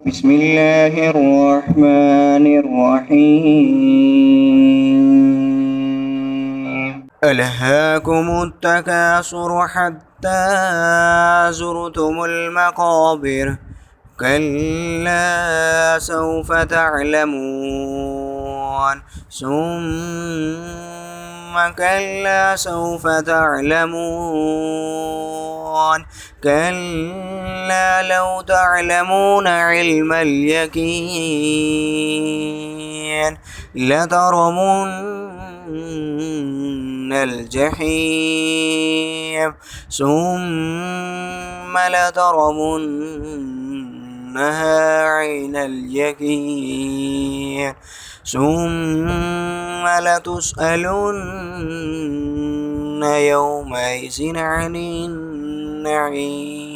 بسم الله الرحمن الرحيم ألهاكم التكاثر حتى زرتم المقابر كلا سوف تعلمون ثم كلا سوف تعلمون كلا لو تعلمون علم اليقين لترمن الجحيم ثم لترمنها عين اليقين ثم لتسألن يومئذ عن النعيم.